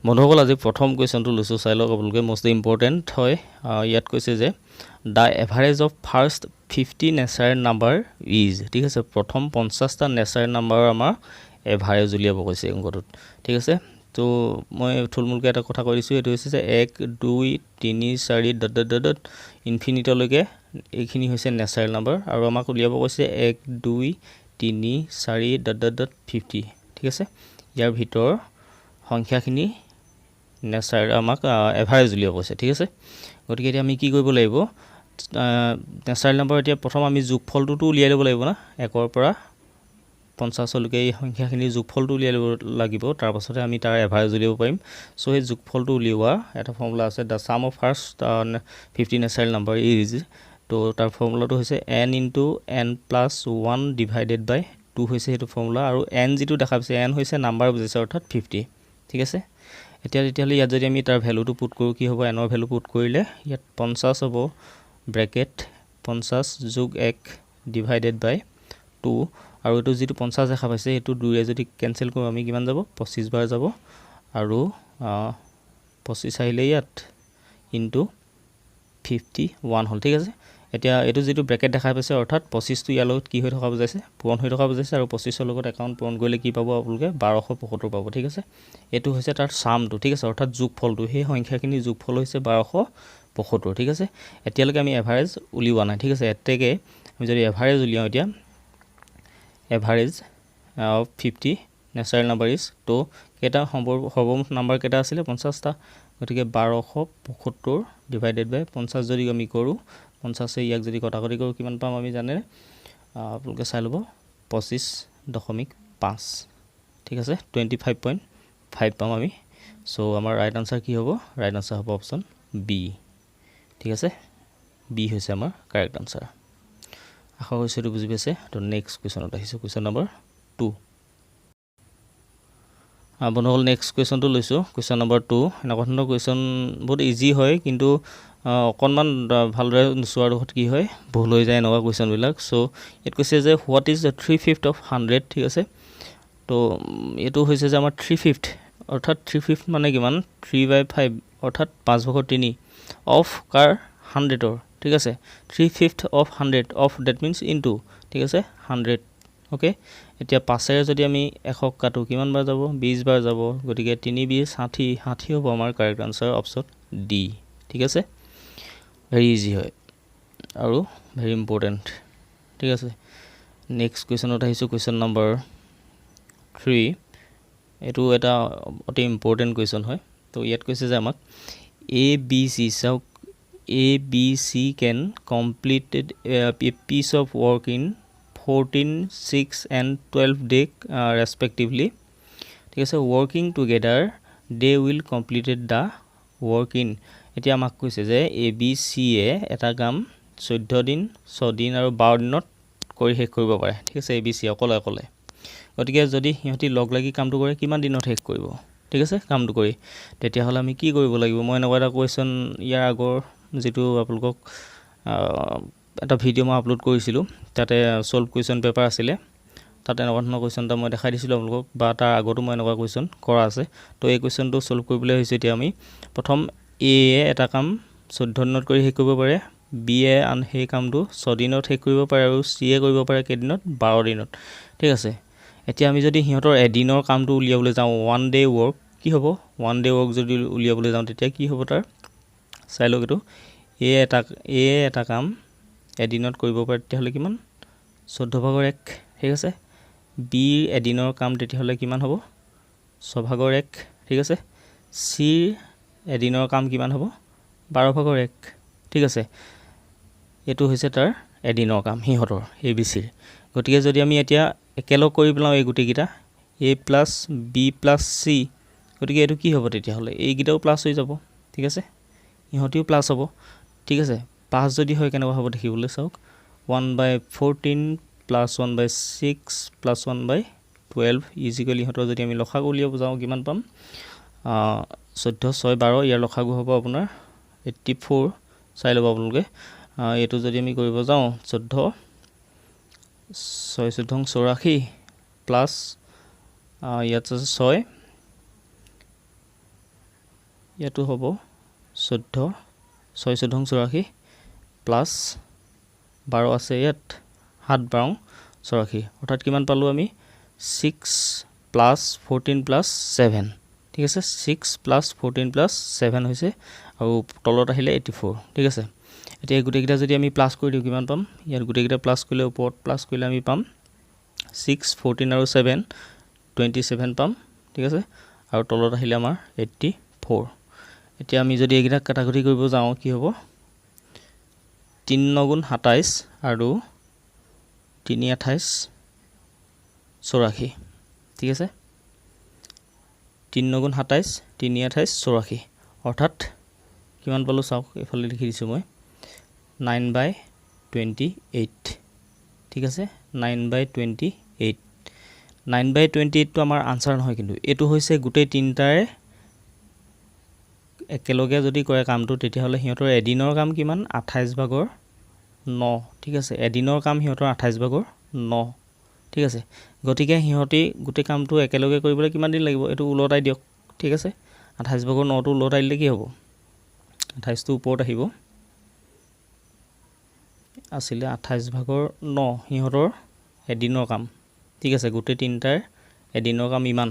বন্ধুসকল আজি প্ৰথম কুৱেশ্যনটো লৈছোঁ চাই লওক আপোনালোকে মোষ্ট ইম্পৰ্টেণ্ট হয় ইয়াত কৈছে যে the average of first 50 natural number is ঠিক আছে প্ৰথম 50টা নেচাৰেল নাম্বাৰৰ আমাৰ এভাৰেজ উলিয়াব কৈছে অংকটোত ঠিক আছে তো মই থুলমূলকৈ এটা কথা কৈ দিছোঁ এইটো হৈছে যে 1 2 3 4 ডট ডট ডট ইনফিনিটলৈকে এইখিনি হৈছে নেচাৰেল নাম্বাৰ আৰু আমাক উলিয়াব কৈছে 1 2 3 4 ডট ডট ডট 50 ঠিক আছে ইয়াৰ ভিতৰ সংখ্যাখিনি নেচাৰেল আমাক এভাৰেজ উলিয়াব কৈছে ঠিক আছে গতিকে এতিয়া আমি কি কৰিব লাগিব নেচাৰেল নাম্বাৰ এতিয়া প্ৰথম আমি যোগফলটো উলিয়াই ল'ব লাগিব না 1 ৰ পৰা 50 লৈকে এই সংখ্যাখিনি যোগফলটো উলিয়াই ল'ব লাগিব তাৰ পাছতে আমি তাৰ এভাৰেজ উলিয়াব পাৰিম সো এই যোগফলটো উলিওৱা এটা ফৰ্মুলা আছে the sum of first 50 natural number is তো তাৰ ফৰ্মুলাটো হৈছে n * n + 1 ডিভাইডেড বাই 2 হৈছে এইটো ফৰ্মুলা আৰু n যেটো দেখা পাইছে n হৈছে নাম্বাৰ বুজিছে অৰ্থাৎ 50 ঠিক আছে এতিয়া তেতিয়াহ'লে ইয়াত যদি আমি তাৰ ভ্যালুটো পুট কৰোঁ কি হ'ব n ৰ ভ্যালু পুট কৰিলে ইয়াত 50 হ'ব ব্ৰেকেট 50 + 1 ডিভাইডেড বাই 2 আৰু এটো যেটো 50 দেখা পাইছে এটো 2 এ যদি কেনসেল কৰোঁ আমি কিমান যাব 25 বাৰ যাব আৰু 25 আহিলে ইয়াত ইনটু 51 হল ঠিক আছে এতিয়া এটো যেটো ব্ৰেকেট দেখা পাইছে অৰ্থাৎ 25 টো ইয়াৰ লগত কি হৈ থকা বুজাইছে পূৰণ হৈ থকা বুজাইছে আৰু 25 ৰ লগত একাউন্ট পূৰণ কৰিলে কি পাব আপোনালোকে 1275 পাব ঠিক আছে এটো হৈছে তাৰ সামটো ঠিক আছে অৰ্থাৎ যোগফলটো সেই সংখ্যাখিনি যোগফল হৈছে 1275 ঠিক আছে এতিয়ালৈকে আমি এভাৰেজ উলিওৱা নাই ঠিক আছে এতেকে আমি যদি এভাৰেজ উলিয়াও এতিয়া average of 50 natural number is তো কেটা সৰ্বমুঠ নাম্বাৰ কেটা আছিল 50 টা গতিকে 1275 ডিভাইডেড বাই 50 যদি আমি কৰো 50 এ ইয়াক যদি কটাকটি কৰো কিমান পাম আমি জানে আপোনালোকে চাই লব 25.5 ঠিক আছে 25.5 পাম আমি সো আমাৰ ৰাইট আনসাৰ কি হ'ব ৰাইট আনসাৰ হ'ব অপচন বি ঠিক আছে বি হৈছে আমাৰ কাৰেক্ট আনসাৰ আশা কৰিছো এটো বুজি পাইছে তো নেক্সট কোৱেশ্যনত আহিছো কোৱেশ্যন নম্বৰ 2 বন্ধুসকল নেক্সট কোৱেশ্যনটো লৈছো কোৱেশ্যন নম্বৰ 2 এনেকুৱা ধৰণৰ কোৱেশ্যন বহুত ইজি হয় কিন্তু অকনমান ভালদৰে নুচুৱাৰ দুখত কি হয় ভুল হৈ যায় এনেকুৱা কোৱেশ্যন বিলাক সো এত কৈছে যে হোৱাট ইজ দ্য 3/5 অফ 100 ঠিক আছে তো এটো হৈছে যে আমাৰ 3/5 অৰ্থাৎ 3/5 মানে কিমান 3/5 অৰ্থাৎ 5/3 অফ কাৰ 100 ৰ ঠিক আছে 3/5 of 100 of that means into ঠিক আছে 100 ওকে এতিয়া 5 এৰ যদি আমি 100 কাটো কিমান বাৰ যাব 20 বাৰ যাব গতিকে 3 20 60 60 হ'ব আমাৰ কাৰেক্ট আনসাৰ অপচন ডি ঠিক আছে ভেৰি ইজি হয় আৰু ভেৰি ইম্পৰ্টেন্ট ঠিক আছে নেক্সট কোৱেশ্যনত আহিছো কোৱেশ্যন নম্বৰ 3 এটো এটা অতি ইম্পৰ্টেন্ট কোৱেশ্যন হয় তো ইয়াত কৈছে যে আমাক এ বি সি চাওক A, B, C can complete a piece of work in 14, 6 and 12 days respectively. ঠিক আছে working together they will completed the work in এতিয়া আমাক কৈছে যে A B C এ এটা কাম 14 দিন 6 দিন আৰু 12 দিনত কৰি শেষ কৰিব পাৰে ঠিক আছে A B C অকলে অকলে গতিকে যদি হিহতি লগ লাগি কামটো কৰে কিমান দিনত শেষ কৰিব ঠিক আছে কামটো কৰি তেতিয়া হলে আমি কি কৰিব লাগিব মই এনেকুৱা এটা কোৱেশ্যন ইয়াৰ আগৰ যেটো আপোনালোকক এটা ভিডিও মই আপলোড কৰিছিলো তাতে সলভ কোৱেশ্যন পেপাৰ আছিল তাতে এনেকুৱা ধৰণৰ কোৱেশ্যনটা মই দেখাই দিছিলো আপোনালোকক বা তাৰ আগতো মই এনেকুৱা কোৱেশ্যন কৰা আছে তো এই কোৱেশ্যনটো সলভ কৰিবলৈ হৈছে এতিয়া আমি প্ৰথম এ এটা কাম 14 দিনত কৰি শেষ কৰিব পাৰে বি এ আন সেই কামটো 6 দিনত শেষ কৰিব পাৰে আৰু সি এ কৰিব পাৰে কেদিনত 12 দিনত ঠিক আছে এতিয়া আমি যদি হিহতৰ এদিনৰ কামটো উলিয়াবলৈ যাওঁ 1 ডে ওয়ার্ক কি হ'ব 1 ডে ওয়ার্ক যদি উলিয়াবলৈ যাওঁ তেতিয়া কি হ'ব তাৰ চাই লওক এটো এ এটা কাম এদিনত কৰিব পাৰে তেতিয়াহলে কিমান 14/1 ঠিক আছে বি এদিনৰ কাম তেতিয়াহলে কিমান হ'ব 6/1 ঠিক আছে সি এদিনৰ কাম কিমান হ'ব 12/1 ঠিক আছে এটো হৈছে তাৰ এদিনৰ কাম হিহতৰ এবিসি গতিকে যদি আমি এতিয়া একেলগ কৰি পেলাও এই গুটি কিটা a + b + c গতিকে এটো কি হ'ব তেতিয়াহলে এই গিটাও প্লাস হৈ যাব ঠিক আছে ইহতিও প্লাস হ'ব ঠিক আছে 5 যদি হয় কেনেকুৱা হ'ব দেখিবলৈ চাওক 1/14 + 1/6 + 1/12 ইজিক্যালি হতৰ যদি আমি লসাগু উলিয়াব যাও কিমান পাম 14 6 12 ইয়াৰ লসাগু হ'ব আপোনাৰ 84 চাই লব আপোনালোকে এটো যদি আমি কৰিব যাও 14 6 14 84 প্লাস ইয়াত আছে 6 ইয়াতো হ'ব 14 6 14 84 প্লাছ 12 আছে ইয়াত 7 12 84 অৰ্থাৎ কিমান পালোঁ আমি 6 প্লাছ 14 প্লাছ 7 ঠিক আছে 6 প্লাছ 14 প্লাছ 7 হৈছে আৰু তলত আহিলে 84 ঠিক আছে এতিয়া গোটেইকেইটা যদি আমি প্লাছ কৰি দিওঁ কিমান পাম ইয়াত গোটেইকেইটা প্লাছ কৰিলে ওপৰত প্লাছ কৰিলে আমি পাম 6 14 আৰু 7 27 পাম ঠিক আছে আৰু তলত আহিলে আমাৰ 84 এতিয়া আমি যদি এইকেইটা কাটাকুটি কৰিব যাওঁ কি হ'ব 3 9 গুণ 27 আৰু 3 28 84 ঠিক আছে 3 9 গুণ 27 3 28 84 অৰ্থাৎ কিমান পালোঁ চাওক এইফালে লিখি দিছোঁ মই 9/28 ঠিক আছে 9/28 9/28 টো আমাৰ আনসাৰ নহয় কিন্তু এটো হৈছে গোটেই তিনটাৰে একেলগে যদি কৰে কামটো তেতিয়াহলে হিহঁতৰ এদিনৰ কাম কিমান 28 ভাগৰ 9 ঠিক আছে এদিনৰ কাম হিহঁতৰ 28 ভাগৰ 9 ঠিক আছে গতিকে হিহঁতি গোটেই কামটো একেলগে কৰিবলৈ কিমান দিন লাগিব এটো উলটাই দিয়ক ঠিক আছে 28 ভাগৰ 9 টো উলটাই দিলে কি হ'ব 28 টো ওপৰত আহিব আছিলে 28 ভাগৰ 9 হিহঁতৰ এদিনৰ কাম ঠিক আছে গোটেই তিনটাৰ এদিনৰ কাম ইমান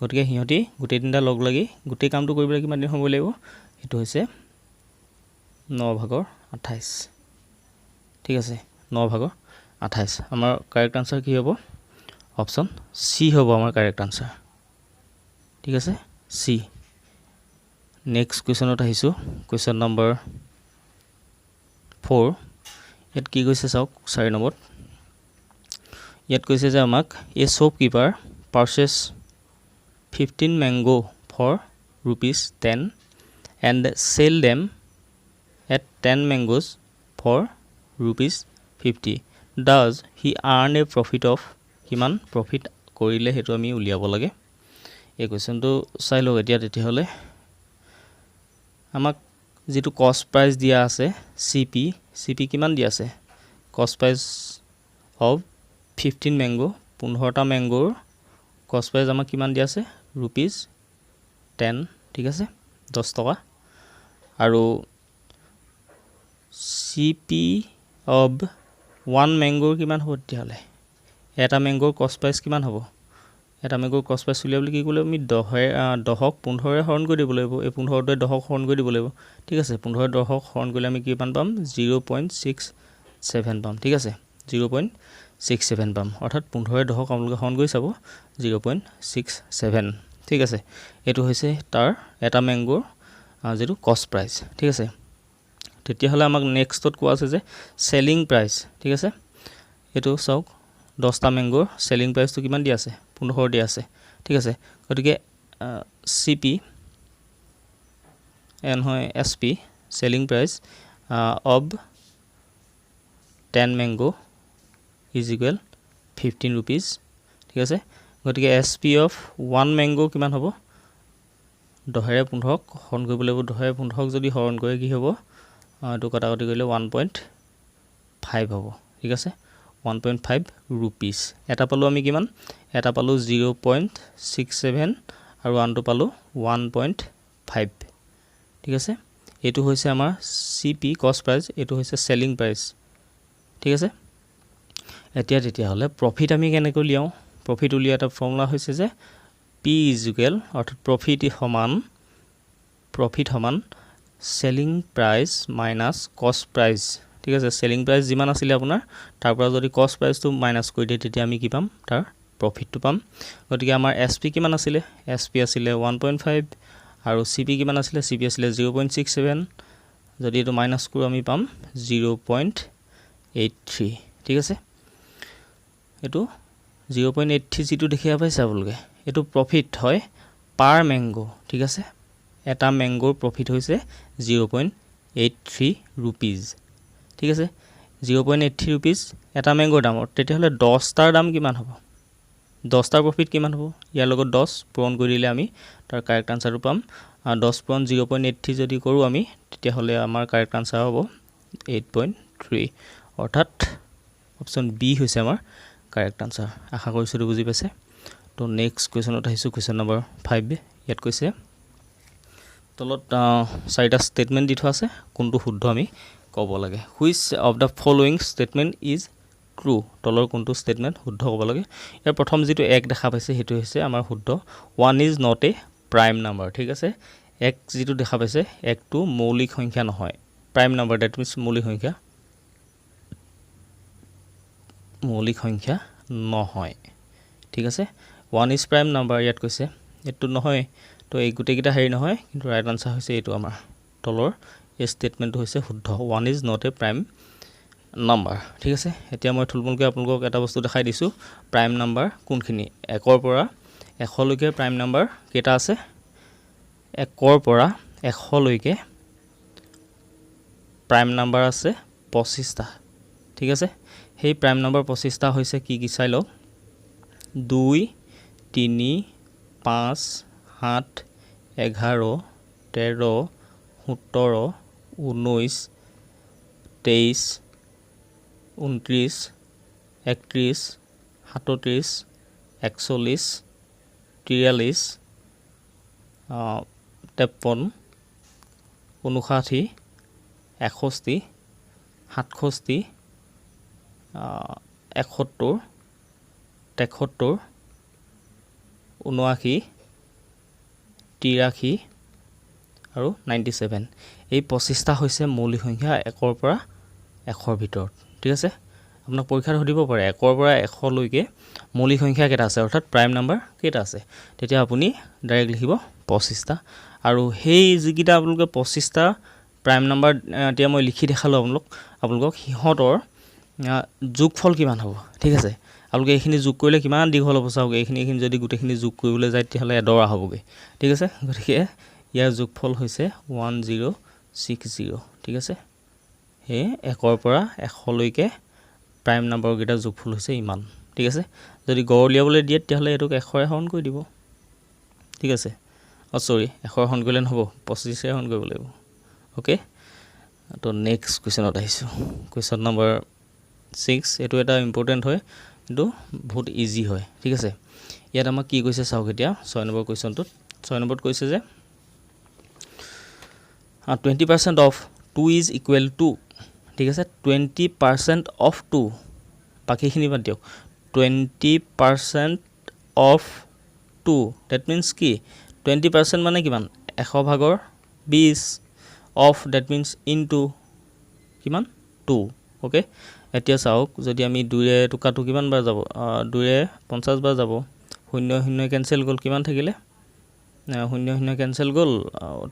গতিকে হিহঁতি গোটেই তিনটা লগ লাগি গোটেই কামটো কৰিবলৈ কিমান দিন সময় লাগিব এটো হৈছে 9 ভাগৰ 28 ঠিক আছে 9 ভাগৰ 28 আমাৰ কাৰেক্ট আনসাৰ কি হ'ব অপচন সি হ'ব আমাৰ কাৰেক্ট আনসাৰ ঠিক আছে সি নেক্সট কোৱেশ্চনত আহিছো কোৱেশ্চন নম্বৰ 4 ইয়াত কি কৈছে চাওক 4 নম্বৰত ইয়াত কৈছে যে আমাক এ শপকিপাৰ purchase 15 mango for ₹10 and sell them at 10 mangoes for ₹50 does he earn a profit of কিমান profit কৰিলে হেতু আমি উলিয়াব লাগে এই কোৱেশ্চনটো চাই লওক এতিয়া তেতিয়াহলে আমাক যেটো কষ্ট প্ৰাইস দিয়া আছে সিপি কিমান দিয়া আছে কষ্ট প্ৰাইস অফ 15 mango 15টা ম্যাঙ্গোৰ কষ্ট প্ৰাইস আমাক কিমান দিয়া আছে ₹10 ঠিক আছে 10 টকা আৰু সিপি অফ 1 ম্যাঙ্গোৰ কিমান হ'ব তেতিয়াহলে এটা ম্যাঙ্গোৰ কষ্ট প্ৰাইস কিমান হ'ব এটা ম্যাঙ্গোৰ কষ্ট প্ৰাইস উলিয়াবলৈ কি কৰিলে আমি 10ক 15ৰে হৰণ কৰি দিব লাগিব এই 15টোৱে 10ক হৰণ কৰি দিব লাগিব ঠিক আছে 15ৰে 10ক হৰণ কৰিলে আমি কিমান পাম 0.67 পাম ঠিক আছে 0.67 পাম অৰ্থাৎ 15ৰে 10ক আপোনালোকে হৰণ কৰি চাব 0.67 ঠিক আছে এটো হৈছে তাৰ এটা ম্যাঙ্গোৰ যেটো কষ্ট প্ৰাইস ঠিক আছে তেতিয়াহলে আমাক নেক্সটত কোৱা আছে যে সেলিং প্ৰাইস ঠিক আছে এটো চাওক 10টা ম্যাঙ্গোৰ সেলিং প্ৰাইসটো কিমান দিয়া আছে 15 দিয়া আছে ঠিক আছে গতিকে সিপি এন হয় SP selling price of 10 mango is equal 15 rupees ঠিক আছে গতিকে এসপি অফ 1 mango কিমান হ'ব 10ৰে 15ক হৰণ কৰিব লাগিব 10ৰে 15ক যদি হৰণ কৰে কি হ'ব এটো কাটাকাটি কৰিলে 1.5 হ'ব ঠিক আছে 1.5 rupees এটা পালো আমি কিমান এটা পালো 0.67 আৰু আনটো পালো 1.5 ঠিক আছে এটো হৈছে আমাৰ সিপি কষ্ট প্ৰাইস এটো হৈছে সেলিং প্ৰাইস ঠিক আছে এতিয়া তেতিয়াহলে প্ৰফিট আমি কেনেকৈ লিয়াও প্ৰফিট উলিয়া এটা ফৰ্মুলা হৈছে যে P = অৰ্থাৎ প্ৰফিট সমান সেলিং প্ৰাইস মাইনাস কষ্ট প্ৰাইস ঠিক আছে সেলিং প্ৰাইস যিমান আছিল আপোনাৰ তাৰ পৰা যদি কষ্ট প্ৰাইসটো মাইনাস কৰি দিয়ে তেতিয়া আমি কি পাম তাৰ প্ৰফিটটো পাম গতিকে আমাৰ এসপি কিমান আছিল এসপি আছিল 1.5 আৰু সিপি কিমান আছিল সিপি আছিল 0.67 যদি এটো মাইনাস কৰো আমি পাম 0.83 ঠিক আছে এটো 0.83 যেটো দেখিয়া পাইছে আপোনালোকে এটো প্ৰফিট হয় পাৰ ম্যাঙ্গো ঠিক আছে এটা ম্যাঙ্গোৰ প্ৰফিট হৈছে 0.83 rupees ঠিক আছে 0.83 rupees এটা ম্যাঙ্গোৰ দাম তেতিয়াহলে 10টাৰ দাম কিমান হ'ব 10টাৰ প্ৰফিট কিমান হ'ব ইয়াৰ লগত 10 পূৰণ কৰি দিলে আমি তাৰ কাৰেক্ট আনসাৰটো পাম 10 পূৰণ 0.83 যদি কৰো আমি তেতিয়াহলে আমাৰ কাৰেক্ট আনসাৰ হ'ব 8.3 অৰ্থাৎ অপচন বি হৈছে আমাৰ কাৰেক্ট আনসাৰ আশা কৰিছো বুজি পাইছে তো নেক্সট কোৱেশ্চনত আহিছো কোৱেশ্চন নম্বৰ 5 ইয়াত কৈছে তলত চাৰিটা ষ্টেটমেণ্ট দি থোৱা আছে, কোনটো শুদ্ধ আমি ক'ব লাগে। Which of the following statement is true, তলৰ কোনটো ষ্টেটমেণ্ট শুদ্ধ ক'ব লাগে। ইয়াৰ প্ৰথম যিটো এক দেখা পাইছে সেইটো হৈছে আমাৰ শুদ্ধ, 1 is not a prime number. ঠিক আছে, এক যিটো দেখা পাইছে একটো মৌলিক সংখ্যা নহয়, প্ৰাইম নাম্বাৰ ডেট মিনছ মৌলিক সংখ্যা নহয়। ঠিক আছে, 1 ইজ প্ৰাইম নাম্বাৰ ইয়াত কৈছে, এইটো নহয়, তো এই গোটেইকেইটা হেৰি নহয়, কিন্তু ৰাইট আনচাৰ হৈছে এইটো আমাৰ তলৰ এই ষ্টেটমেণ্টটো হৈছে শুদ্ধ, 1 is not a prime number. ঠিক আছে, এতিয়া মই থুলমূলকৈ আপোনালোকক এটা বস্তু দেখাই দিছোঁ, প্ৰাইম নাম্বাৰ কোনখিনি। 1ৰ পৰা 100লৈকে প্ৰাইম নাম্বাৰ কেইটা আছে, 1ৰ পৰা 100লৈকে প্ৰাইম নাম্বাৰ আছে 25টা। ঠিক আছে, সেই প্ৰাইম নাম্বাৰ 25টা হৈছে কি কি চাই লওক, 2, 3, 5, 7, 11, 13, 17, 19, 23, 29, 31, 37, 41, 43, 53, 59, 61, 67, 71, 73, 79, 83 আৰু 97। এই 25টা হৈছে মৌলিক সংখ্যা 1ৰ পৰা 100ৰ ভিতৰত। ঠিক আছে, আপোনাক পৰীক্ষাত সুধিব পাৰে 1ৰ পৰা 100লৈকে মৌলিক সংখ্যা কেইটা আছে, অৰ্থাৎ প্ৰাইম নাম্বাৰ কেইটা আছে, তেতিয়া আপুনি ডাইৰেক্ট লিখিব 25টা। আৰু সেই যিকেইটা আপোনালোকে 25টা প্ৰাইম নাম্বাৰ এতিয়া মই লিখি দেখালোঁ আপোনালোকক সিহঁতৰ যোগফল কিমান হ'ব। ঠিক আছে, আপোনালোকে এইখিনি যোগ কৰিলে কিমান দীঘল হ'ব চাওক, এইখিনি যদি গোটেইখিনি যোগ কৰিবলৈ যায় তেতিয়াহ'লে এডৰা হ'বগৈ। ঠিক আছে, গতিকে ইয়াৰ যোগফল হৈছে 1060। ঠিক আছে, সেয়ে 1ৰ পৰা 100লৈকে প্ৰাইম নাম্বাৰকেইটা যোগফল হৈছে ইমান। ঠিক আছে, যদি গড় উলিয়াবলৈ দিয়ে তেতিয়াহ'লে এইটোক 100ৰে হৰণ কৰি দিব। ঠিক আছে, 100ৰে হৰণ কৰিলে নহ'ব, 25ৰে হৰণ কৰিব লাগিব। অ'কে, তো নেক্সট কুৱেশ্যনত আহিছোঁ, কুৱেশ্যন নম্বৰ 6। এইটো এটা ইম্পৰ্টেণ্ট হয় কিন্তু বহুত ইজি হয়। ঠিক আছে, ইয়াত আমাক কি কৈছে চাওক, এতিয়া 6 নম্বৰ কুৱেশ্যনটোত 6 নম্বৰত কৈছে যে 20% অফ 2 ইজ ইকুৱেল টু। ঠিক আছে, 20% অফ 2, বাকীখিনি বাদ দিয়ক, 20% অফ 2 ডেট মিনছ কি, 20% মানে কিমান, 100/20, অফ ডেট মিনছ ইনটু কিমান 2। অ'কে, এতিয়া চাওক যদি আমি 2ৰে টুকাটো কিমান বাৰ যাব, 2ৰে 50 বাৰ যাব, 0 0 কেঞ্চেল গ'ল, কিমান থাকিলে, 0 0 কেঞ্চেল গ'ল,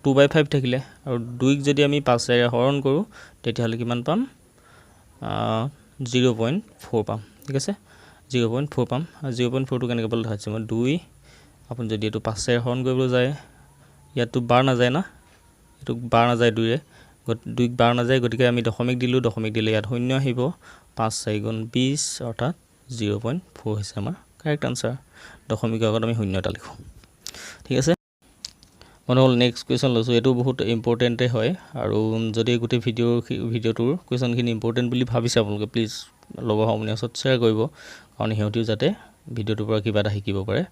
2/5 থাকিলে, আৰু 2ক যদি আমি 5ৰে হৰণ কৰোঁ তেতিয়াহ'লে কিমান পাম, 0.4 পাম। ঠিক আছে, 0.4 পাম। 0.4টো কেনেকৈ পালে দেখাইছোঁ মই, 2 আপুনি যদি এইটো 5ৰে হৰণ কৰিবলৈ যায়, ইয়াততো বাৰ নাযায় না, এইটো বাৰ নাযায় 2ৰে, 2ক বাৰ নাযায়, গতিকে আমি দশমিক দিলোঁ, দশমিক দিলে ইয়াত 0 আহিব, 5 4 গুণ 20, অৰ্থাৎ 0.4 হৈছে আমাৰ কাৰেক্ট আনচাৰ। দশমিকৰ আগত আমি 0 এটা লিখোঁ। ঠিক আছে, মানে হ'ল নেক্সট কুৱেশ্যন লৈছোঁ, এইটো বহুত ইম্পৰ্টেণ্টেই হয়, আৰু যদি গোটেই ভিডিঅ'টোৰ কুৱেশ্যনখিনি ইম্পৰ্টেণ্ট বুলি ভাবিছে আপোনালোকে প্লিজ লগৰ সমনীয়াৰ ওচৰত শ্বেয়াৰ কৰিব, কাৰণ সিহঁতিও যাতে ভিডিঅ'টোৰ পৰা কিবা এটা শিকিব পাৰে।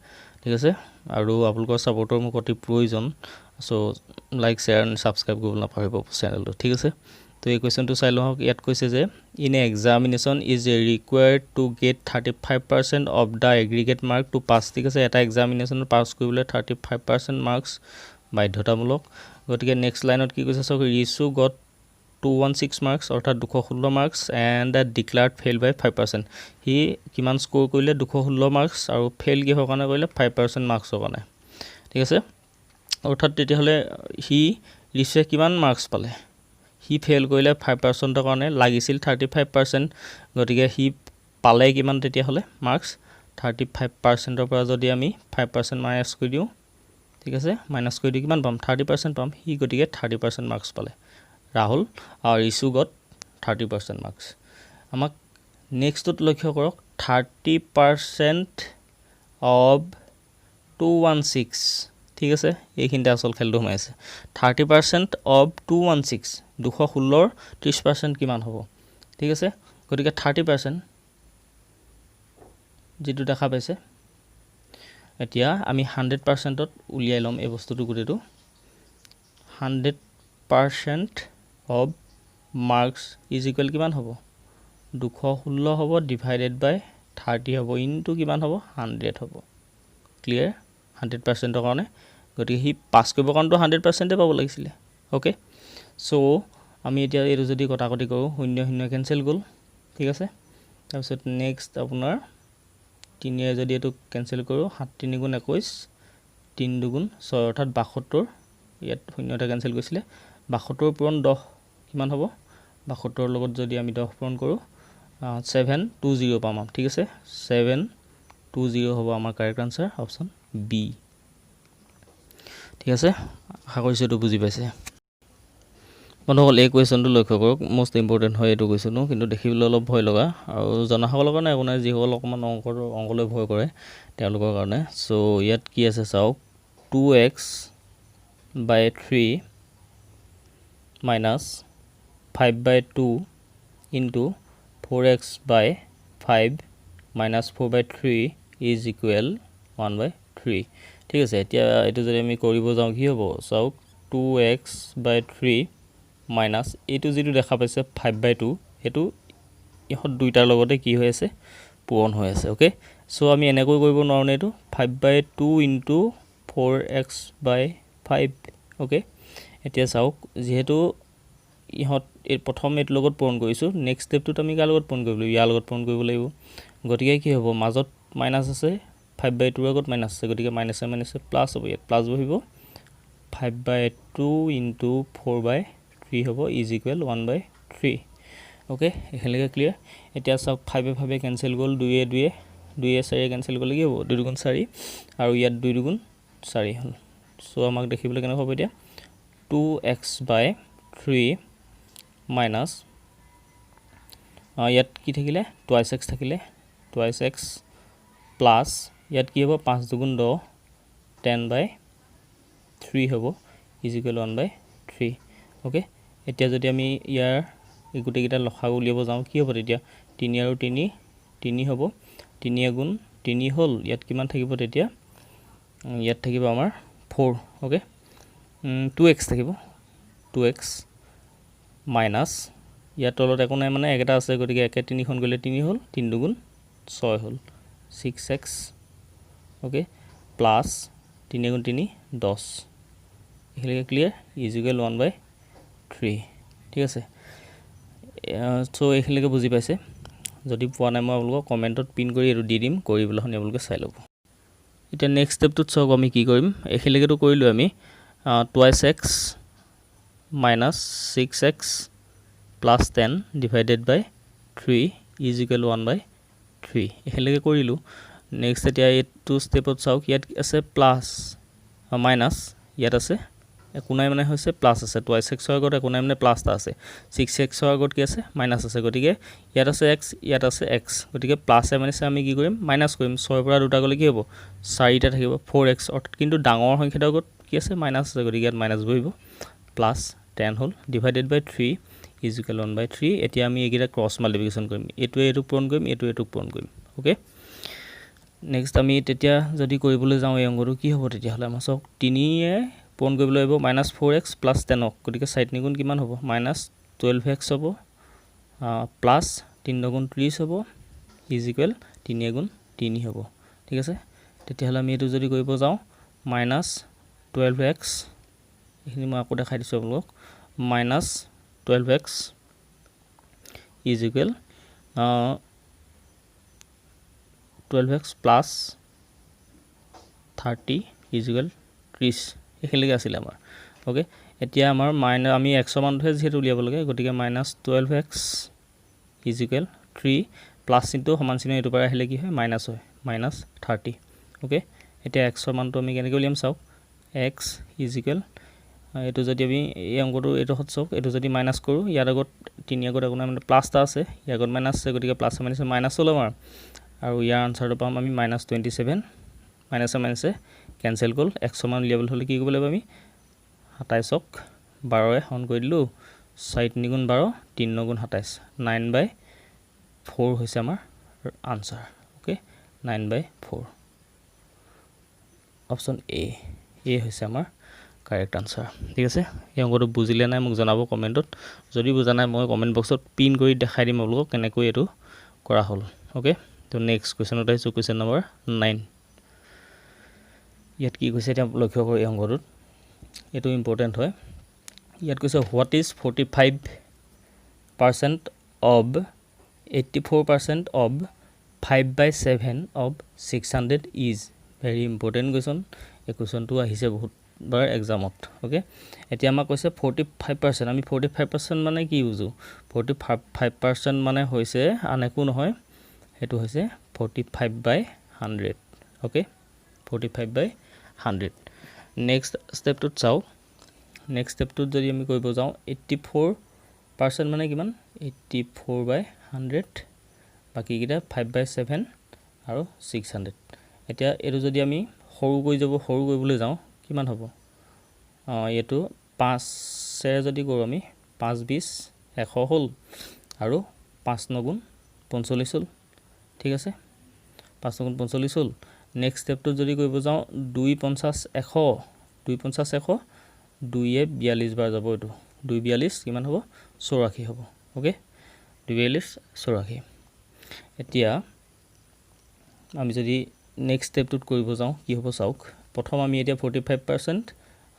ঠিক আছে, আৰু আপোনালোকৰ ছাপৰ্টৰ মোক অতি প্ৰয়োজন, চ' লাইক শ্বেয়াৰ এণ্ড ছাবস্ক্ৰাইব কৰিবলৈ নাপাহৰিব চেনেলটো। ঠিক আছে, তো এই কুৱেশ্যনটো চাই লওক, ইয়াত কৈছে যে in a examination is required to get 35% of the aggregate mark to pass. ঠিক আছে, এটা এক্সামিনেশ্যনত পাছ কৰিবলৈ 35% মাৰ্কছ বাধ্যতামূলক। গতিকে নেক্সট লাইনত কি কৈছে চাওক, ৰিচু গট 216 মাৰ্কছ, অৰ্থাৎ 216 মাৰ্কছ, এণ্ড ডিক্লাৰ্ড ফেইল বাই 5%। সি কিমান স্ক'ৰ কৰিলে, 216 মাৰ্কছ, আৰু ফেইল কিহৰ কাৰণে কৰিলে, 5% মাৰ্কছৰ কাৰণে। ঠিক আছে, অৰ্থাৎ তেতিয়াহ'লে ৰিচুৱে কিমান মাৰ্কছ পালে, সি ফেইল কৰিলে 5%ৰ কাৰণে, লাগিছিল 35%, গতিকে সি পালে কিমান তেতিয়াহ'লে মাৰ্কছ, 35%ৰ পৰা যদি আমি 5% মাইনাছ কৰি দিওঁ, ঠিক আছে, মাইনাছ কৰি দি কিমান পাম, 30% পাম। সি গতিকে 30% মাৰ্কছ পালে, ৰাহুল, আৰু ৰিচু গট 30% মাৰ্কছ। আমাক নেক্সটটোত লক্ষ্য কৰক, 30% অফ 216। ঠিক আছে, এইখিনিতে আচল খেলটো সোমাই আছে, 30% অফ 216, 216ৰ 30% কিমান হ'ব। ঠিক আছে, গতিকে 30% যিটো দেখা পাইছে, এতিয়া আমি 100%ত উলিয়াই ল'ম এই বস্তুটো গোটেইটো। 100% অফ মাৰ্কছ ইজ ইকুৱেল কিমান হ'ব 216 হ'ব ডিভাইডেড বাই 30 হ'ব ইনটু কিমান হ'ব 100 হ'ব ক্লিয়াৰ 100%ৰ কাৰণে গতিকে হি পাছ কৰিবৰ কাৰণেতো 100%এ পাব লাগিছিলে ওকে সো আমি এতিয়া এইটো যদি কটাকটি কৰোঁ 0 0 কেনসেল গ'ল ঠিক আছে তাৰপিছত নেক্সট আপোনাৰ 3 এ যদি এটো কেনসেল কৰোঁ 7 3 গুণ 21 3 2 গুণ 6 অৰ্থাৎ 72 ইয়াত 0 টা কেনসেল গৈছিলে 72 পূৰণ 10 কিমান হ'ব 72 ৰ লগত যদি আমি 10 পূৰণ কৰোঁ 720 পাম ঠিক আছে 720 হ'ব আমাৰ কাৰেক্ট আনসাৰ অপচন বি ঠিক আছে আশা কৰিছোঁ এটো বুজি পাইছে বন্ধুসকল এই কোৱেশ্যনটো লক্ষ্য কৰক মোষ্ট ইম্পৰ্টেণ্ট হয় এইটো কোৱেশ্যনো কিন্তু দেখিবলৈ অলপ ভয় লগা আৰু জনাসকলৰ কাৰণে একো নাই যিসকল অকমান অংকলৈ ভয় কৰে তেওঁলোকৰ কাৰণে সো ইয়াত কি আছে চাওক 2x by 3 minus 5 by 2 into 4x by 5 minus 4 by 3 is equal 1 by 3 ঠিক আছে এতিয়া এটো যদি আমি কৰিব যাও কি হ'ব চাওক 2x by 3 minus এটো যেটো দেখা পাইছে 5 by 2 এটো ইহত দুইটাৰ লগতে কি হৈ আছে পূৰণ হৈ আছে ওকে সো আমি এনেকৈ কৰিব নোৱাৰো এটো 5 by 2 into 4x by 5 okay এতিয়া চাওক যেহেতু ইহত এই প্ৰথম এট লগত পূৰণ কৰিছো নেক্সট স্টেপটো আমি কাৰ লগত পূৰণ কৰিব ইয়াৰ লগত পূৰণ কৰিব লাগিব গতিকে কি হ'ব মাজত মাইনাস আছে 5 by 2 আগত মাইনাস আছে গতিকে মাইনাসে মাইনাসে প্লাস হ'ব ইয়াত প্লাস বহিব 5 by 2 into 4 by 3 হ'ব ইজ ইকুৱেল 1 by 3 ওকে এখানলৈকে ক্লিয়াৰ এতিয়া সব 5 এ 5 এ কেনসেল গ'ল 2 এ 2 এ 2 এ 4 এ কেনসেল গ'ল কি হ'ব 2 দুগুণ 4 আৰু ইয়াত 2 দুগুণ 4 হ'ল সো আমাক দেখিবলৈ কেনে হ'ব এতিয়া 2x by 3 minus ইয়াত কি থাকিলে twice x থাকিলে twice x plus ইয়াত কি হ'ব 5 দুগুণ 10 10 by 3 হ'ব is equal 1 by 3 ওকে এতিয়া যদি আমি ইয়াৰ এই গুটেকিটা লখাগু উলিয়াব যাও কি হ'ব তেতিয়া 3 আৰু 3 3 হ'ব 3 গুণ 3 হ'ল ইয়াত কিমান থাকিব তেতিয়া ইয়াত থাকিব আমাৰ 4 ওকে 2x থাকিব 2x minus ইয়াত তলত একো নাই মানে একটা আছে গতিকে একে 3 খন গলে 3 হ'ল 3 দুগুণ 6 হ'ল 6x ওকে প্লাস 3 গুণ 3 10 এখানে ক্লিয়ার ইজ ইকুয়াল 1 by 3 ঠিক আছে সো এখানে বুজি পাইছে যদি পোৱা নাই মই আপোনালোকক কমেন্টত পিন কৰি এটো দি দিম কৰিবলৈ হনি আপোনালোকে চাই ল'ব এতিয়া নেক্সট স্টেপটোত চাওক আমি কি কৰিম এখিলেকেটো কৰিলো আমি twice x minus 6x plus 10 divided by 3 is equal 1 by 3 এখিলেকে কৰিলো নেক্সট এতিয়া এইটো স্টেপত চাওক ইয়াত আছে প্লাস মাইনাস ইয়াত আছে একো নাই মানে হৈছে প্লাস আছে twice x ৰ আগত একো নাই মানে প্লাস টা আছে 6x ৰ আগত কি আছে মাইনাস আছে গতিকে ইয়াত আছে x ইয়াত আছে x গতিকে প্লাস এ মানে আমি কি কৰিম মাইনাস কৰিম 6 ৰ পৰা দুটা গলে কি হ'ব 4 টা থাকিব 4x অৰ্থাৎ কিন্তু ডাঙৰ সংখ্যাৰ আগত কি আছে মাইনাস আছে গতিকে ইয়াত মাইনাস বহিব প্লাস 10 হ'ল divided by 3 is equal 1 by 3 এতিয়া আমি এগিটা ক্রস মাল্টিপ্লিকেশন কৰিম এটো এটো পূৰণ কৰিম এটো এটো পূৰণ কৰিম ওকে নেক্সট আমি তেতিয়া যদি কৰিবলৈ যাও এই অংকটো কি হ'ব তেতিয়া হলে আমাৰ সক 3 এ পূৰণ কৰিবলৈ হ'ব -4x + 10 গতিকে 4 গুণ কিমান হ'ব -12x হ'ব প্লাস 3 গুণ 30 হ'ব ইজ ইকুৱেল 3 গুণ 3 হ'ব ঠিক আছে তেতিয়া হলে আমি এটো যদি কৰিব যাও -12x এখিনি মই আকৌ দেখাই দিছো আপোনালোক -12x is equal 12x plus 30 is equal 30 এখিলেকে আছিল আমাৰ ওকে এতিয়া আমাৰ আমি x মানহে যেহেতু উলিয়াব লাগে গতিকে -12x is equal 3 প্লাস চিনটো সমান চিন এটো পৰা আহিলে কি হয় মাইনাস হয় -30 ওকে এতিয়া x মানটো আমি কেনেকৈ উলিয়াম চাও x is equal এটো যদি আমি এই অংকটো এটো হত চাওক এটো যদি মাইনাস কৰো ইয়াৰ আগত 3 আগত একো নাই মানে প্লাস টা আছে ইয়াৰ আগত মাইনাস আছে গতিকে প্লাস মাইনাস মাইনাস হল আমাৰ আৰু ইয়াৰ আনসাৰটো পাম আমি -27 মাইনাসে কেনসেল গল x সমান লেভেল হলে কি কৰিব লাগিব আমি 27ক 12 এ হন কৰি দিলো 4 3 গুণ 12 3 গুণ 27 9/4 হৈছে আমাৰ আনসাৰ ওকে 9/4 অপচন এ হৈছে আমাৰ কাৰেক্ট আনচাৰ ঠিক আছে এই অংকটো বুজিলে নাই মোক জনাব কমেণ্টত যদি বুজা নাই মই কমেণ্ট বক্সত পিন কৰি দেখাই দিম আপোনালোকক কেনেকৈ এইটো কৰা হ'ল ওকে তো নেক্সট কুৱেশ্যনত আহিছোঁ কুৱেশ্যন নম্বৰ 9 ইয়াত কি কৈছে এতিয়া লক্ষ্য কৰি এই অংকটোত এইটো ইম্পৰ্টেণ্ট হয় ইয়াত কৈছে what is 45% of 84% of 5/7 of 600 is very important question এই কুৱেশ্যনটো আহিছে বহুতবাৰ এক্সামত ওকে এতিয়া আমাক কৈছে 45% আমি 45% মানে কি বুজো 45% মানে হৈছে আন একো নহয় সেইটো হৈছে 45/100 ওকে 45/100 নেক্সট ষ্টেপটোত চাও নেক্সট ষ্টেপটোত যদি আমি কৰিব যাওঁ 84% মানে কিমান 84/100 বাকি কিটা 5/7 আৰু 600 এতিয়া এটো যদি আমি সৰু কৰিবলৈ যাওঁ কিমান হ'ব এটো 5 এ যদি কৰো আমি 5 20 100 হ'ল আৰু 5 9 45 হ'ল ঠিক আছে 5 9 45 হ'ল নেক্সট ষ্টেপটো যদি কৰিব যাওঁ 2 50 100 2 50 100 2 এ 42 বাৰ যাব এটো 2 42 কিমান হ'ব 84 হ'ব ওকে 2 42 84 এতিয়া আমি যদি নেক্সট ষ্টেপটোত কৰিব যাওঁ কি হ'ব চাওক প্ৰথম আমি এতিয়া 45%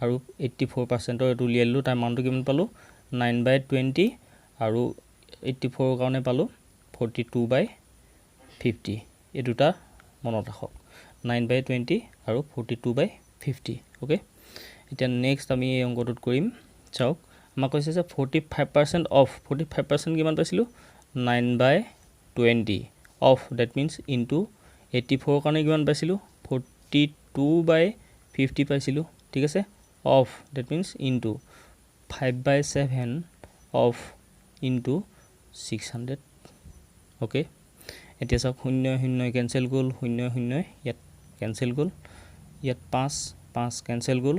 আৰু 84% এটো উলিয়াইলো তাৰ মানটো কিমান পালো 9/20 আৰু 84 ৰ কাৰণে পালো 42/50 এই দুটা মনত ৰাখক 9/20 আৰু 42/50 ওকে এতিয়া নেক্সট আমি এই অংকটোত কৰিম চাওক আমাক কৈছে যে 45% অফ 45% কিমান পাইছিলো 9/20 অফ দ্যাট মিন্স ইনটু 84 কাৰণে কিমান পাইছিলো 42/50 পাইছিলো ঠিক আছে of that means into 5/7 of into 600 okay এতিয়া সব 0 0 ক্যান্সেল গল 0 0 ইয়াত ক্যান্সেল গল ইয়াত 5 5 ক্যান্সেল গল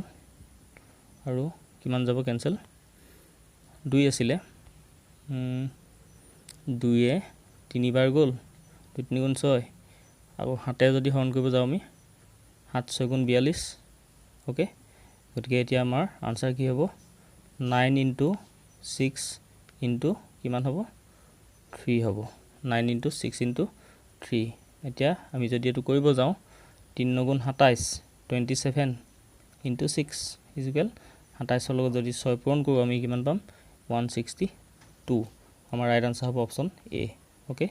আৰু কিমান যাব ক্যান্সেল 2 আছিলে 2 এ 3 বাৰ গল 2 3 গুণ 6 আৰু 7 যদি হৰণ কৰিব যাও আমি 7 6 গুণ 42 ওকে গতিকে এতিয়া আমাৰ আনসাৰ কি হ'ব 9 * 6 * কিমান হ'ব 3 হ'ব 9 * 6 * 3 এতিয়া আমি যদি এটো কৰিব যাও 3 9 গুণ 27 27 * 6 ইকুৱেল 27 ৰ লগত যদি 6 পূৰণ কৰো আমি কিমান পাম 162 আমাৰ ৰাইট আনসাৰ হ'ব অপচন এ ওকে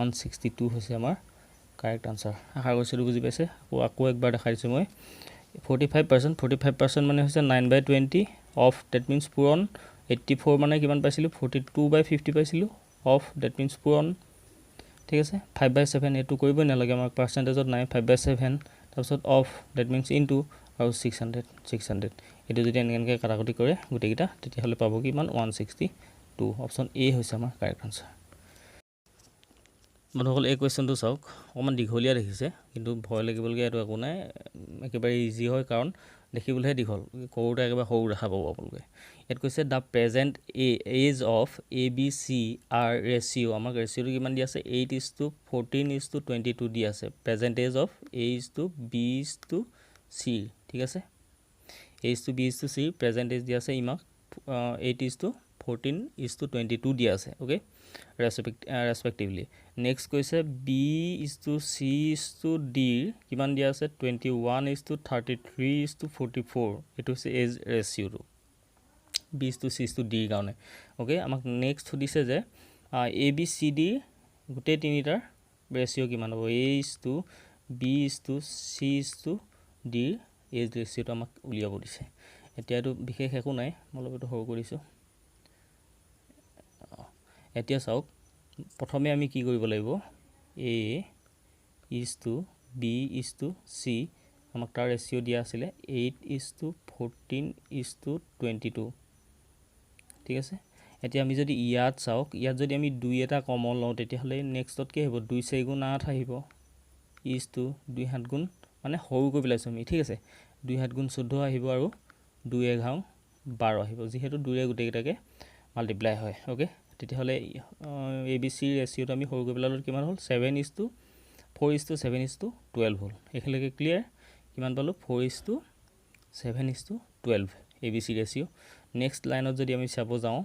162 হৈছে আমাৰ কাৰেক্ট আনসাৰ আশা কৰিছো বুজি পাইছে আকৌ একবাৰ দেখাই দিছো মই 45% মানে হৈছে 9/20 অফ দ্যাট মিন্স পূৰণ 84 মানে কিমান পাইছিলো 42/50 পাইছিলো অফ দ্যাট মিন্স পূৰণ ঠিক আছে 5/7 এটো কৰিবই নালাগে আমাক পাৰ্সেন্টেজত নাই 5/7 তাৰপিছত অফ দ্যাট মিন্স ইনটু আৰু 600 এটো যদি এনেকে কাটাকুটি কৰে গুটেকিটা তেতিয়া হলে পাবো কিমান 162 অপচন এ হৈছে আমাৰ কাৰেক্ট আনসাৰ বন্ধুসকল এই কোৱেশ্চনটো চাওক অকমান দীঘলীয়া দেখিছে কিন্তু ভয় লাগিবলগীয়া এটো একো নাই একেবাৰে ইজি হয় কাৰণ দেখিবলৈহে দীঘল কৰোতে একেবাৰে সৰু দেখা পাব আপোনালোকে এত কৈছে the present age of A B C are ratio আমাক ৰেশিওটো কিমান দি আছে 8:14:22 দি আছে প্ৰেজেন্ট এজ অফ A:B:C ঠিক আছে A:B:C প্ৰেজেন্ট এজ দি আছে ইমাক 8:14:22 দি আছে ওকে ৰেসপেক্টিভলি নেক্সট কৈছে B:C:D কিমান দিয়া আছে 21:33:44 এটো হৈছে এজ ৰেশিওটো B:C:D কাৰণে ওকে আমাক নেক্সট দিছে যে ABCD গোটেই তিনিটাৰ ৰেশিও কিমান হ'ব A:B:C:D এজ ৰেশিওটো আমাক উলিয়াব দিছে এতিয়া এটো বিশেষ একো নাই মই লগটো সৰু কৰিছো এতিয়া চাওক প্ৰথমে আমি কি কৰিব লাগিব A:B:C আমাক তাৰ ৰেশিও দিয়া আছিল 8:14:22 ঠিক আছে এতিয়া আমি যদি ইয়াত চাওক ইয়াত যদি আমি 2 এটা কমন লওঁ তেতিয়া হলে নেক্সটত কি হ'ব 2 4 গুণ 8 আহিব 2 7 গুণ মানে সৰু কৰি পেলাইছো আমি ঠিক আছে 2 7 গুণ 14 আহিব আৰু 2 11 12 আহিব যেহেতু 2 ৰে গুটেকিটাকে মাল্টিপ্লাই হয় ওকে তেতিয়া হলে ABC ৰেশিওটো আমি সৰু কৰি পেলালো কিমান হ'ল 7:4:7:12 হ'ল এখিলৈকে ক্লিয়াৰ কিমান পালো 4:7 7:12 ABC ৰেচিঅ'। নেক্সট লাইনত যদি আমি চাব যাওঁ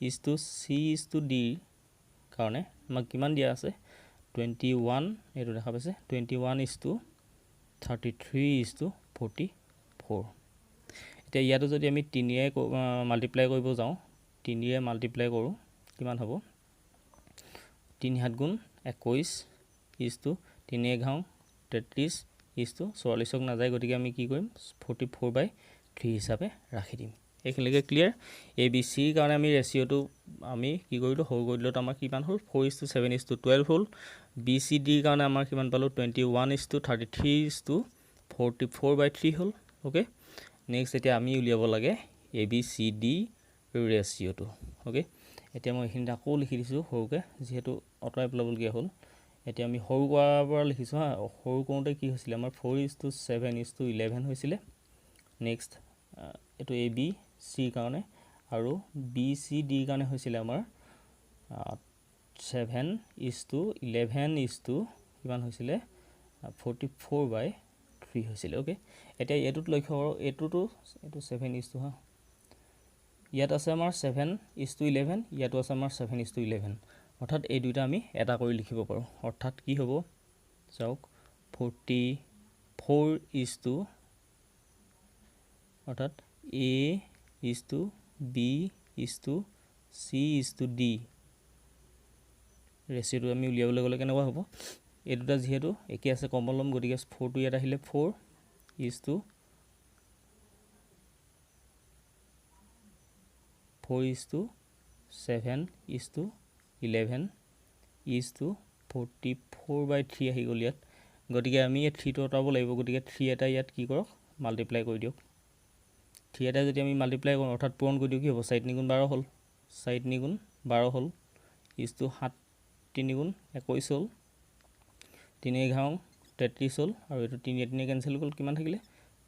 B:C:D কাৰণে আমাক কিমান দিয়া আছে 21 এইটো দেখা পাইছে 21:33:44 এতিয়া ইয়াতো যদি আমি 3ৰে মাল্টিপ্লাই কৰিব যাওঁ 3ৰে মাল্টিপ্লাই কৰোঁ কিমান হ'ব 3 7 গুণ 21:3 33:44ক নাযায় গতিকে আমি কি কৰিম 44/3 হিচাপে ৰাখি দিম এইখিনিলৈকে ক্লিয়াৰ ABCৰ কাৰণে আমি ৰেচিঅ'টো আমি কি কৰিলোঁ সৰু কৰি দিলোঁ আমাৰ কিমান হ'ল 4:7:12 হ'ল BCDৰ কাৰণে আমাৰ কিমান পালোঁ 21:33:44/3 হ'ল ওকে নেক্সট এতিয়া আমি উলিয়াব লাগে ABCD ৰেচিঅ'টো ওকে এতিয়া মই এইখিনিত আকৌ লিখি দিছোঁ সৰুকৈ যিহেতু অঁতৰাই পেলাবলগীয়া হ'ল এতিয়া আমি সৰু কৰাৰ পৰা লিখিছোঁ হা সৰু কৰোঁতে কি হৈছিলে আমাৰ 4:7:11 হৈছিলে নেক্সট এইটো ABCৰ কাৰণে আৰু BCDৰ কাৰণে হৈছিলে আমাৰ 7:11 কিমান হৈছিলে 44/3 হৈছিলে ওকে এতিয়া এইটোত লক্ষ্য কৰোঁ এইটো 7 হা ইয়াত আছে আমাৰ 7:11 ইয়াতো আছে আমাৰ 7:11 অৰ্থাৎ এই দুইটা আমি এটা কৰি লিখিব পাৰোঁ অৰ্থাৎ কি হ'ব চাওক 44 অৰ্থাৎ A:B:C:D ৰেচিঅ'টো আমি উলিয়াবলৈ গ'লে কেনেকুৱা হ'ব এই দুটা যিহেতু একে আছে কমন ল'ম গতিকে 4টো ইয়াত আহিলে 4:7:11:44/3 আহি গ'ল ইয়াত গতিকে আমি এই 3টো আঁতৰাব লাগিব গতিকে 3 এটা ইয়াত কি কৰক মাল্টিপ্লাই কৰি দিয়ক 3 এটা যদি আমি মাল্টিপ্লাই কৰোঁ অৰ্থাৎ পূৰণ কৰি দিওঁ কি হ'ব 4 × 12 হ'ল 4 × 12 হ'ল 7 3 × 21 হ'ল 3 11 33 হ'ল আৰু এইটো 3 কেঞ্চেল গ'ল কিমান থাকিলে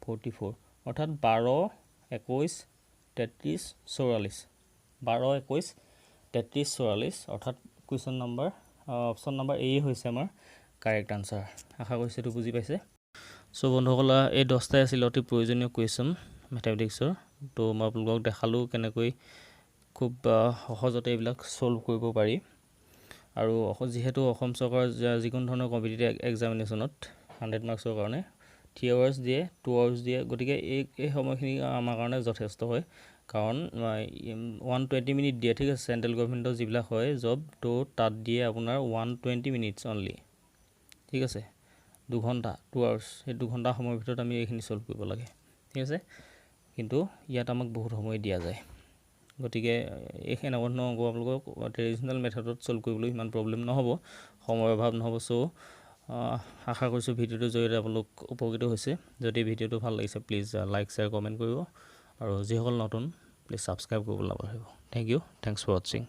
44 অৰ্থাৎ 12 21 33 44 12 21 33 44 অৰ্থাৎ কুৱেশ্যন নম্বৰ অপশ্যন নম্বৰ এ হৈছে আমাৰ কাৰেক্ট আনচাৰ আশা কৰিছোঁ এইটো বুজি পাইছে চ' বন্ধুসকল এই 10টাই আছিল অতি প্ৰয়োজনীয় কুৱেশ্যন মেথমেটিক্সৰ তো মই আপোনালোকক দেখালোঁ কেনেকৈ খুব সহজতে এইবিলাক ছল্ভ কৰিব পাৰি আৰু যিহেতু অসম চৰকাৰৰ যিকোনো ধৰণৰ কম্পিটিটিভ এক্সামিনেশ্যনত 100 মাৰ্কছৰ কাৰণে 3 আৱাৰ্ছ দিয়ে 2 আৱাৰ্ছ দিয়ে গতিকে এই সময়খিনি আমাৰ কাৰণে যথেষ্ট হয় কাৰণ 120 মিনিট দিয়ে ঠিক আছে চেণ্ট্ৰেল গভৰ্ণমেণ্টৰ যিবিলাক হয় জব তো তাত দিয়ে আপোনাৰ 120 মিনিটছ অনলি ঠিক আছে 2 ঘণ্টা 2 আৱাৰ্ছ সেই 2 ঘণ্টা সময়ৰ ভিতৰত আমি এইখিনি ছল্ভ কৰিব লাগে ঠিক আছে কিন্তু ইয়াত আমাক বহুত সময় দিয়া যায় গতিকে এই এনেকুৱা ধৰণৰ অংক আপোনালোকক ট্ৰেডিশ্যনেল মেথডত ছল্ভ কৰিবলৈ ইমান প্ৰব্লেম নহ'ব সময়ৰ অভাৱ নহ'ব চ' আশা কৰিছোঁ ভিডিঅ'টোৰ জৰিয়তে আপোনালোক উপকৃত হৈছে যদি ভিডিঅ'টো ভাল লাগিছে প্লিজ লাইক শ্বেয়াৰ কমেণ্ট কৰিব আৰু যিসকল নতুন প্লিজ ছাবস্ক্ৰাইব কৰিবলৈ নাপাহৰিব থেংক ইউ থেংকছ ফৰ ৱাচিং